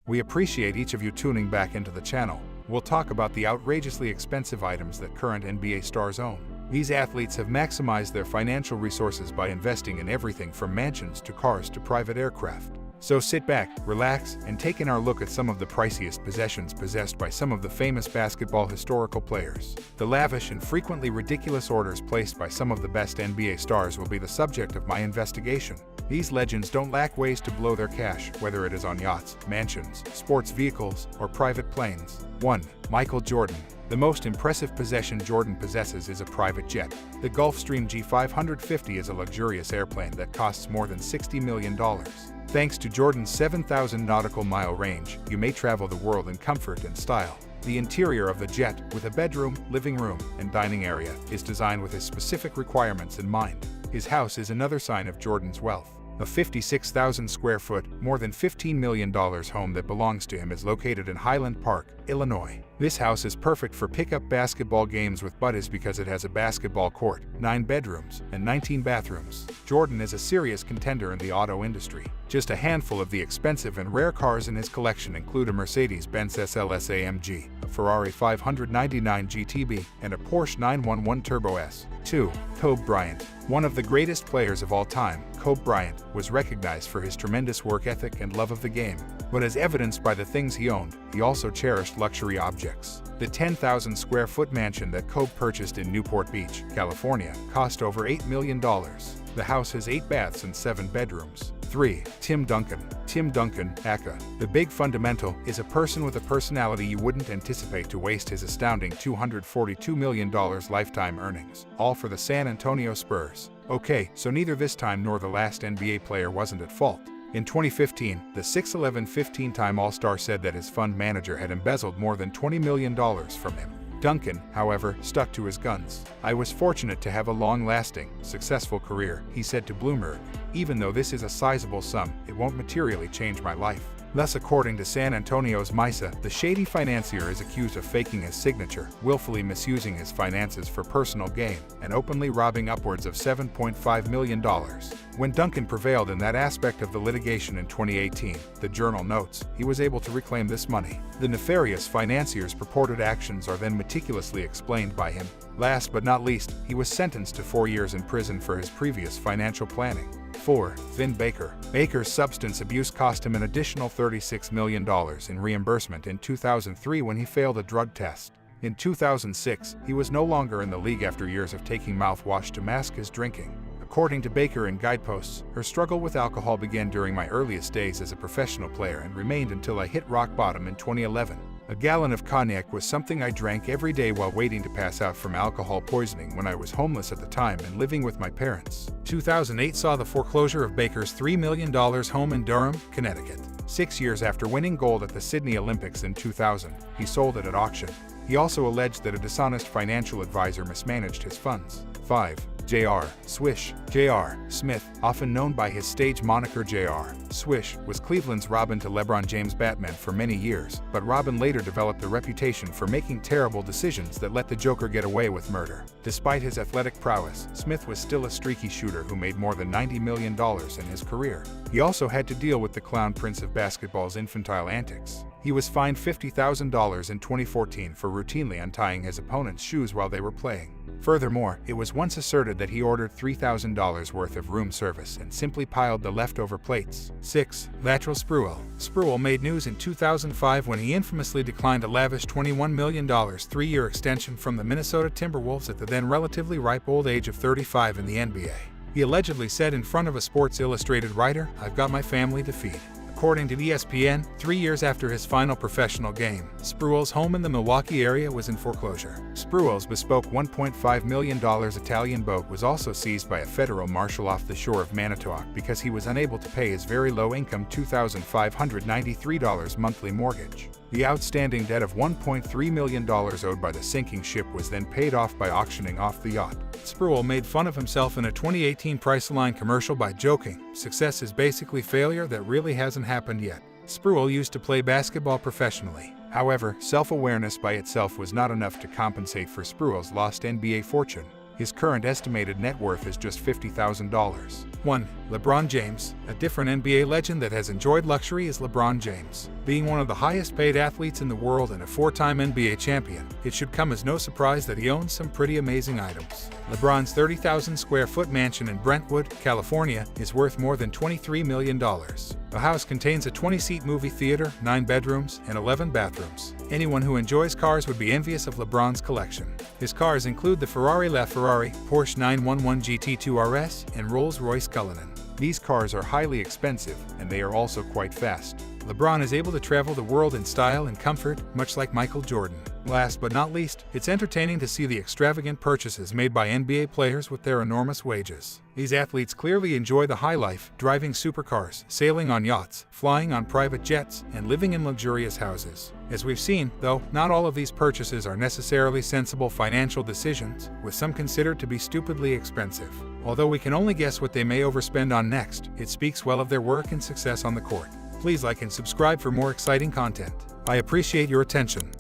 We appreciate each of you tuning back into the channel. We'll talk about the outrageously expensive items that current NBA stars own. These athletes have maximized their financial resources by investing in everything from mansions to cars to private aircraft. So sit back, relax, and take in our look at some of the priciest possessions possessed by some of the famous basketball historical players. The lavish and frequently ridiculous orders placed by some of the best NBA stars will be the subject of my investigation. These legends don't lack ways to blow their cash, whether it is on yachts, mansions, sports vehicles, or private planes. 1. Michael Jordan. The most impressive possession Jordan possesses is a private jet. The Gulfstream G550 is a luxurious airplane that costs more than $60 million. Thanks to Jordan's 7,000 nautical mile range, you may travel the world in comfort and style. The interior of the jet, with a bedroom, living room, and dining area, is designed with his specific requirements in mind. His house is another sign of Jordan's wealth. A 56,000 square foot, more than $15 million home that belongs to him is located in Highland Park, Illinois. This house is perfect for pickup basketball games with buddies because it has a basketball court, 9 bedrooms, and 19 bathrooms. Jordan is a serious contender in the auto industry. Just a handful of the expensive and rare cars in his collection include a Mercedes-Benz SLS AMG, a Ferrari 599 GTB, and a Porsche 911 Turbo S. 2. Kobe Bryant. One of the greatest players of all time, Kobe Bryant was recognized for his tremendous work ethic and love of the game. But as evidenced by the things he owned, he also cherished luxury objects. The 10,000 square foot mansion that Kobe purchased in Newport Beach, California, cost over $8 million. The house has 8 baths and 7 bedrooms. 3. Tim Duncan. Tim Duncan, aka The Big Fundamental, is a person with a personality you wouldn't anticipate to waste his astounding $242 million lifetime earnings, all for the San Antonio Spurs. Okay, so neither this time nor the last NBA player wasn't at fault. In 2015, the 6'11", 15-time All-Star said that his fund manager had embezzled more than $20 million from him. Duncan, however, stuck to his guns. "I was fortunate to have a long-lasting, successful career," he said to Bloomberg. "Even though this is a sizable sum, it won't materially change my life." Thus, according to San Antonio's Misa, the shady financier is accused of faking his signature, willfully misusing his finances for personal gain, and openly robbing upwards of $7.5 million. When Duncan prevailed in that aspect of the litigation in 2018, the Journal notes, he was able to reclaim this money. The nefarious financier's purported actions are then meticulously explained by him. Last but not least, he was sentenced to 4 years in prison for his previous financial planning. 4. Vin Baker. Baker's substance abuse cost him an additional $36 million in reimbursement in 2003 when he failed a drug test. In 2006, he was no longer in the league after years of taking mouthwash to mask his drinking. According to Baker in Guideposts, her struggle with alcohol began during my earliest days as a professional player and remained until I hit rock bottom in 2011. A gallon of cognac was something I drank every day while waiting to pass out from alcohol poisoning when I was homeless at the time and living with my parents. 2008 saw the foreclosure of Baker's $3 million home in Durham, Connecticut. 6 years after winning gold at the Sydney Olympics in 2000, he sold it at auction. He also alleged that a dishonest financial advisor mismanaged his funds. 5. J.R. Swish. J.R. Smith, often known by his stage moniker J.R. Swish, was Cleveland's Robin to LeBron James' Batman for many years, but Robin later developed a reputation for making terrible decisions that let the Joker get away with murder. Despite his athletic prowess, Smith was still a streaky shooter who made more than $90 million in his career. He also had to deal with the clown prince of basketball's infantile antics. He was fined $50,000 in 2014 for routinely untying his opponent's shoes while they were playing. Furthermore, it was once asserted that he ordered $3,000 worth of room service and simply piled the leftover plates. 6. Latrell Sprewell. Sprewell made news in 2005 when he infamously declined a lavish $21 million 3-year extension from the Minnesota Timberwolves at the then relatively ripe old age of 35 in the NBA. He allegedly said in front of a Sports Illustrated writer, "I've got my family to feed." According to ESPN, 3 years after his final professional game, Sprewell's home in the Milwaukee area was in foreclosure. Sprewell's bespoke $1.5 million Italian boat was also seized by a federal marshal off the shore of Manitowoc because he was unable to pay his very low-income $2,593 monthly mortgage. The outstanding debt of $1.3 million owed by the sinking ship was then paid off by auctioning off the yacht. Sprewell made fun of himself in a 2018 Priceline commercial by joking, "Success is basically failure that really hasn't happened yet." Sprewell used to play basketball professionally. However, self-awareness by itself was not enough to compensate for Sprewell's lost NBA fortune. His current estimated net worth is just $50,000. 1. LeBron James. A different NBA legend that has enjoyed luxury is LeBron James. Being one of the highest paid athletes in the world and a 4-time NBA champion, it should come as no surprise that he owns some pretty amazing items. LeBron's 30,000 square foot mansion in Brentwood, California is worth more than $23 million. The house contains a 20-seat movie theater, 9 bedrooms, and 11 bathrooms. Anyone who enjoys cars would be envious of LeBron's collection. His cars include the Ferrari LaFerrari, Porsche 911 GT2 RS, and Rolls-Royce Cullinan. These cars are highly expensive, and they are also quite fast. LeBron is able to travel the world in style and comfort, much like Michael Jordan. Last but not least, it's entertaining to see the extravagant purchases made by NBA players with their enormous wages. These athletes clearly enjoy the high life, driving supercars, sailing on yachts, flying on private jets, and living in luxurious houses. As we've seen, though, not all of these purchases are necessarily sensible financial decisions, with some considered to be stupidly expensive. Although we can only guess what they may overspend on next, it speaks well of their work and success on the court. Please like and subscribe for more exciting content. I appreciate your attention.